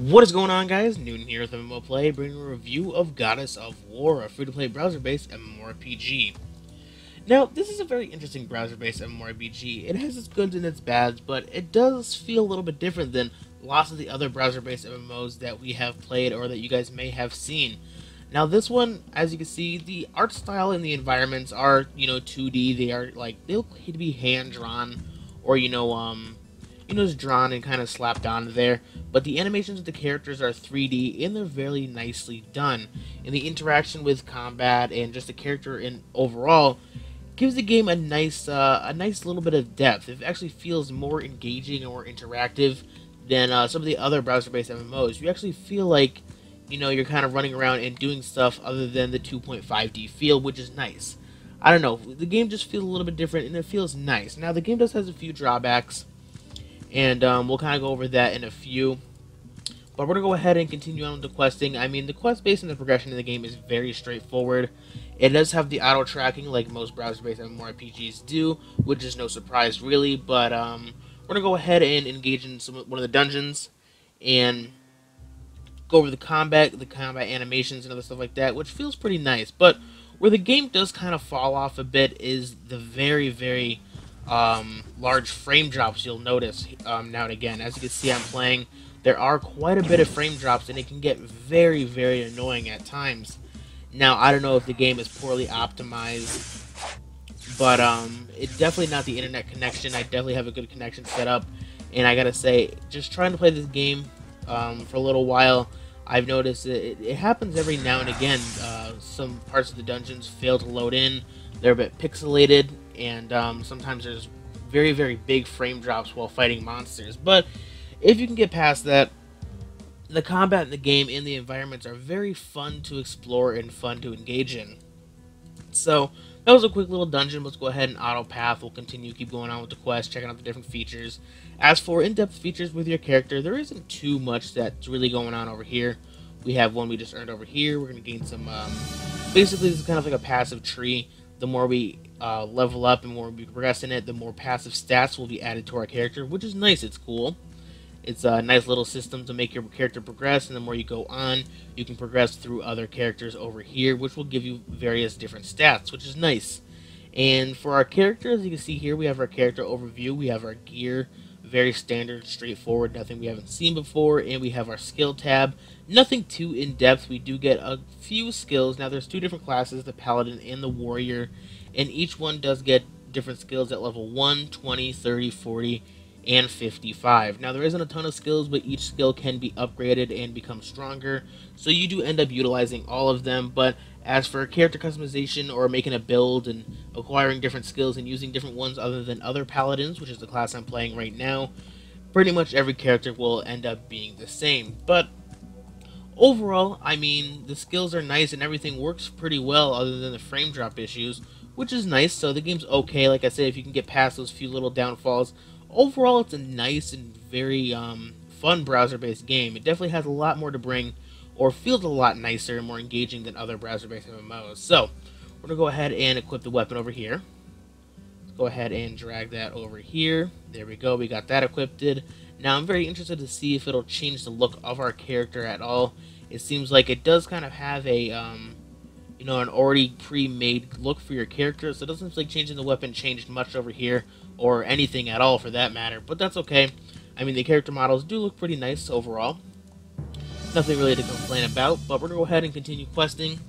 What is going on, guys? Newton here with MMO Play, bringing a review of Goddess of War, a free-to-play browser-based MMORPG. Now, this is a very interesting browser-based MMORPG. It has its goods and its bads, but it does feel a little bit different than lots of the other browser-based MMOs that we have played or that you guys may have seen. Now, this one, as you can see, the art style and the environments are, 2D. They are, they look to be hand-drawn or, just drawn and kind of slapped onto there, but the animations of the characters are 3D and they're very nicely done. And the interaction with combat and just the character in overall gives the game a nice little bit of depth. It actually feels more engaging and more interactive than some of the other browser-based MMOs. You actually feel like you're kind of running around and doing stuff other than the 2.5D feel, which is nice. I don't know, the game just feels a little bit different and it feels nice. Now the game does have a few drawbacks, and we'll kind of go over that in a few. But we're going to go ahead and continue on with the questing. I mean, the quest based on the progression in the game is very straightforward. It does have the auto-tracking like most browser-based MMORPGs do, which is no surprise really. But we're going to go ahead and engage in one of the dungeons and go over the combat animations and other stuff like that, which feels pretty nice. But where the game does kind of fall off a bit is the very large frame drops you'll notice now and again. As you can see, I'm playing. There are quite a bit of frame drops, and it can get very annoying at times. Now, I don't know if the game is poorly optimized, but it's definitely not the internet connection. I definitely have a good connection set up, and I gotta say, just trying to play this game for a little while, I've noticed it happens every now and again. Some parts of the dungeons fail to load in. They're a bit pixelated, and sometimes there's very big frame drops while fighting monsters. But if you can get past that, the combat in the game and the environments are very fun to explore and fun to engage in. So that was a quick little dungeon. Let's go ahead and auto path. We'll keep going on with the quest, checking out the different features. As for in-depth features with your character, there isn't too much that's really going on over here. We have one we just earned over here. We're going to gain some, basically this is kind of like a passive tree. The more we level up and more we progress in it, the more passive stats will be added to our character, which is nice. It's cool. It's a nice little system to make your character progress, and the more you go on, you can progress through other characters over here, which will give you various different stats, which is nice. And for our character, as you can see here, we have our character overview. We have our gear, very standard, straightforward, nothing we haven't seen before, and we have our skill tab. Nothing too in-depth. We do get a few skills. Now, there's two different classes, the Paladin and the Warrior, and each one does get different skills at level 1, 20, 30, 40, and 55. Now, there isn't a ton of skills, but each skill can be upgraded and become stronger, so you do end up utilizing all of them. But as for character customization or making a build and acquiring different skills and using different ones other than other Paladins, which is the class I'm playing right now, pretty much every character will end up being the same. But overall, I mean, the skills are nice and everything works pretty well other than the frame drop issues, which is nice. So the game's okay. Like I said, if you can get past those few little downfalls, overall it's a nice and very fun browser-based game. It definitely has a lot more to bring, or feels a lot nicer and more engaging than other browser-based MMOs. So we're going to go ahead and equip the weapon over here. Let's go ahead and drag that over here. There we go. We got that equipped. Now I'm very interested to see if it'll change the look of our character at all. It seems like it does kind of have a an already pre-made look for your character, so it doesn't seem like changing the weapon changed much over here, or anything at all for that matter, but that's okay. I mean, the character models do look pretty nice overall. Nothing really to complain about, but we're going to go ahead and continue questing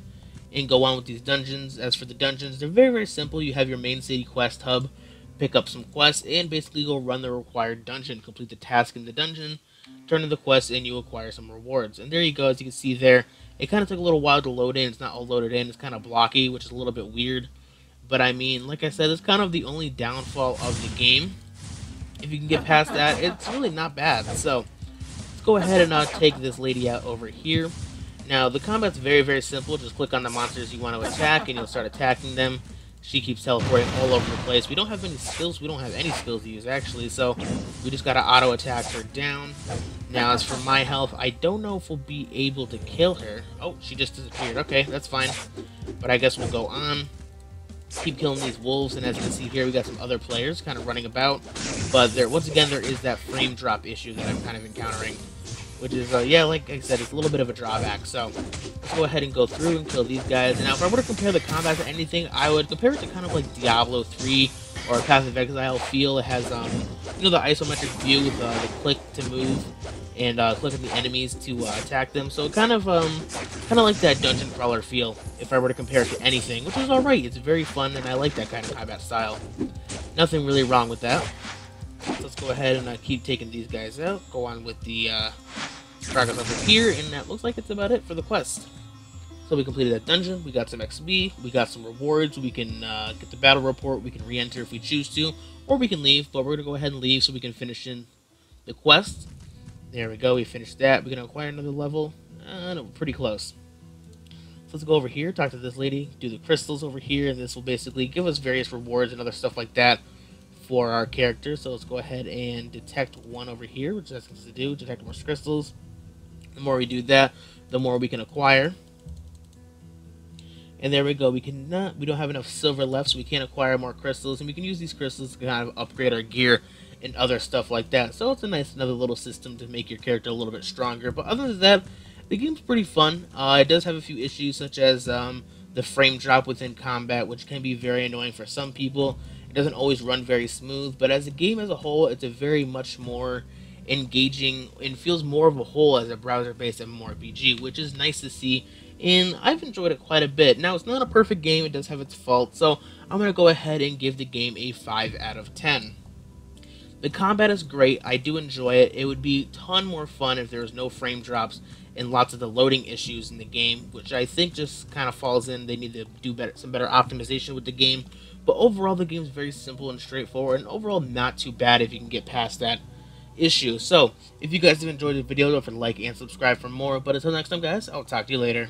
and go on with these dungeons. As for the dungeons, they're very simple. You have your main city quest hub, pick up some quests, and basically go run the required dungeon, complete the task in the dungeon, turn in the quest, and you acquire some rewards. And there you go. As you can see there, it kind of took a little while to load in. It's not all loaded in. It's kind of blocky, which is a little bit weird. But I mean, like I said, it's kind of the only downfall of the game. If you can get past that, it's really not bad. So let's go ahead and take this lady out over here. Now, the combat's very simple. Just click on the monsters you want to attack, and you'll start attacking them. She keeps teleporting all over the place. We don't have any skills. We don't have any skills to use, actually, so we just got to auto-attack her down. Now, as for my health, I don't know if we'll be able to kill her. Oh, she just disappeared. Okay, that's fine. But I guess we'll go on. Keep killing these wolves, and as you can see here, we got some other players kind of running about. But once again, there is that frame drop issue that I'm kind of encountering. which is, yeah, like I said, it's a little bit of a drawback. So let's go ahead and go through and kill these guys. And now if I were to compare the combat to anything, I would compare it to kind of like Diablo 3 or Path of Exile feel. It has, you know, the isometric view with the click to move and click on the enemies to attack them. So kind of like that dungeon crawler feel, if I were to compare it to anything, which is alright. It's very fun, and I like that kind of combat style. Nothing really wrong with that. So let's go ahead and keep taking these guys out. Go on with the progress over here, and that looks like it's about it for the quest. So we completed that dungeon, we got some XP, we got some rewards, we can get the battle report, we can re-enter if we choose to, or we can leave, but we're going to go ahead and leave so we can finish in the quest. There we go, we finished that. We're going to acquire another level. No, pretty close. So let's go over here, talk to this lady, do the crystals over here, and this will basically give us various rewards and other stuff like that for our character. So let's go ahead and detect one over here, which that's what to do, detect more crystals. The more we do that, the more we can acquire. And there we go, we don't have enough silver left, so we can't acquire more crystals, and we can use these crystals to kind of upgrade our gear and other stuff like that. So it's a nice another little system to make your character a little bit stronger. But other than that, the game's pretty fun. It does have a few issues, such as the frame drop within combat, which can be very annoying for some people. It doesn't always run very smooth, but as a game as a whole, it's a very much more engaging and feels more of a whole as a browser-based MMORPG, which is nice to see. And I've enjoyed it quite a bit. Now, it's not a perfect game, it does have its faults, so I'm going to go ahead and give the game a 5 out of 10. The combat is great, I do enjoy it. It would be a ton more fun if there was no frame drops and lots of the loading issues in the game, which I think just kind of falls in. They need to do some better optimization with the game. But overall, the game is very simple and straightforward, and overall not too bad if you can get past that issue. So, if you guys have enjoyed the video, don't forget to like and subscribe for more. But until next time, guys, I'll talk to you later.